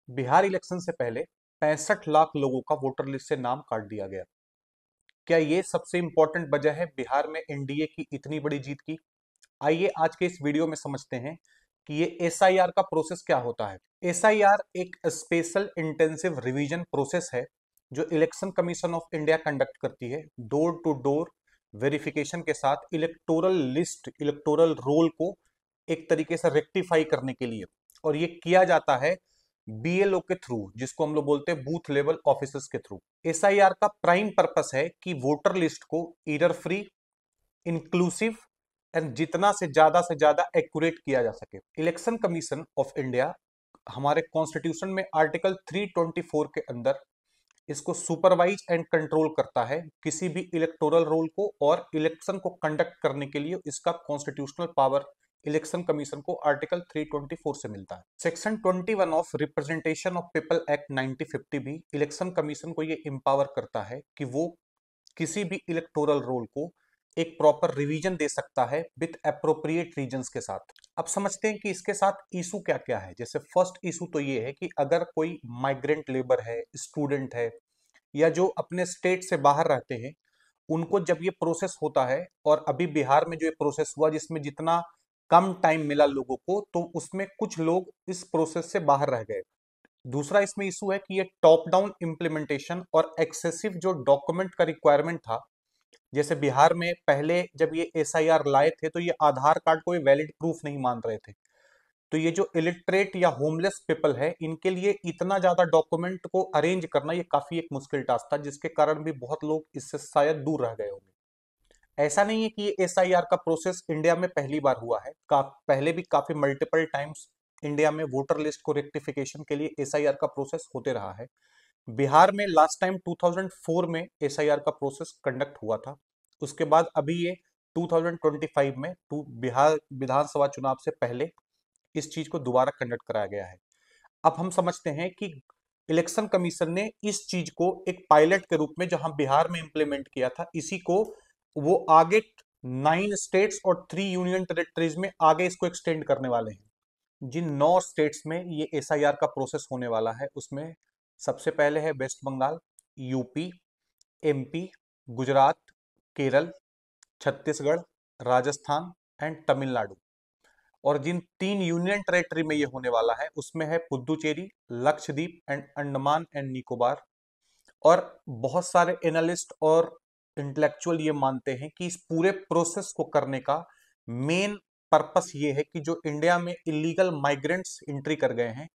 Bihar election से पहले 65 लाख लोगों का वोटर लिस्ट से नाम काट दिया गया। क्या ये सबसे इंपॉर्टेंट वजह है बिहार में एनडीए की इतनी बड़ी जीत की? आइए आज के इस वीडियो में समझते हैं कि ये एसआईआर का प्रोसेस क्या होता है। एसआईआर एक स्पेशल इंटेंसिव रिवीजन प्रोसेस है जो election commission of India conduct करती है डोर टू डोर वेरिफिकेशन के साथ इलेक्टोरल लिस्ट, इलेक्टोरल रोल को एक तरीके से रेक्टिफाई करने के लिए। और ये किया जाता है बीएलओ के थ्रू, जिसको हम लोग बोलते हैं बूथ लेवल ऑफिसर्स के थ्रू। एसआईआर का प्राइम पर्पस है कि वोटर लिस्ट को ईरर फ्री, इंक्लूसिव एंड जितना से ज्यादा एक्यूरेट किया जा सके। इलेक्शन कमीशन ऑफ इंडिया हमारे कॉन्स्टिट्यूशन में आर्टिकल 324 के अंदर इसको सुपरवाइज एंड कंट्रोल करता है, किसी भी इलेक्टोरल रोल को, और इलेक्शन को कंडक्ट करने के लिए इसका कॉन्स्टिट्यूशनल पावर इलेक्शन कमीशन को आर्टिकल 324 से मिलता है। Section 21 of representation of people act 1950 भी इलेक्शन कमीशन को ये एम्पावर करता है कि वो किसी भी इलेक्टोरल रोल को एक प्रॉपर रिवीजन दे सकता है विथ अप्रोप्रिएट रीजंस के साथ। अब समझते हैं कि इसके साथ इशू क्या क्या है। जैसे फर्स्ट इशू तो ये है कि अगर कोई माइग्रेंट लेबर है, स्टूडेंट है, या जो अपने स्टेट से बाहर रहते हैं, उनको जब ये प्रोसेस होता है, और अभी बिहार में जो ये प्रोसेस हुआ जिसमें जितना कम टाइम मिला लोगों को, तो उसमें कुछ लोग इस प्रोसेस से बाहर रह गए। दूसरा इसमें इशू है कि ये टॉप डाउन इम्प्लीमेंटेशन और एक्सेसिव जो डॉक्यूमेंट का रिक्वायरमेंट था। जैसे बिहार में पहले जब ये एसआईआर लाए थे तो ये आधार कार्ड को वैलिड प्रूफ नहीं मान रहे थे। तो ये जो इलिटरेट या होमलेस पीपल है, इनके लिए इतना ज्यादा डॉक्यूमेंट को अरेंज करना ये काफी एक मुश्किल टास्क था, जिसके कारण भी बहुत लोग इससे शायद दूर रह गए होंगे। ऐसा नहीं है कि ये एसआईआर का प्रोसेस इंडिया में पहली बार हुआ है। पहले भी काफी मल्टीपल टाइम्स इंडिया में वोटर लिस्ट को रेक्टिफिकेशन के लिए एसआईआर का प्रोसेस होते रहा है। बिहार में लास्ट टाइम 2004 में एसआईआर का प्रोसेस कंडक्ट हुआ था। उसके बाद अभी ये 2025 में बिहार विधानसभा चुनाव से पहले इस चीज को दोबारा कंडक्ट कराया गया है। अब हम समझते हैं कि इलेक्शन कमीशन ने इस चीज को एक पायलट के रूप में जहां बिहार में इंप्लीमेंट किया था, इसी को वो आगे 9 स्टेट्स और 3 यूनियन टेरिटरीज में आगे इसको एक्सटेंड करने वाले हैं। जिन 9 स्टेट्स में ये एसआईआर का प्रोसेस होने वाला है, उसमें सबसे पहले है वेस्ट बंगाल, यूपी, एमपी, गुजरात, केरल, छत्तीसगढ़, राजस्थान एंड तमिलनाडु। और जिन 3 यूनियन टेरेटरी में ये होने वाला है उसमें है पुद्दुचेरी, लक्षद्वीप एंड अंडमान एंड निकोबार। और बहुत सारे एनालिस्ट और इंटेलेक्चुअल ये मानते हैं कि इस पूरे प्रोसेस को करने का मेन पर्पस ये है कि जो इंडिया में इलीगल माइग्रेंट्स एंट्री कर गए हैं,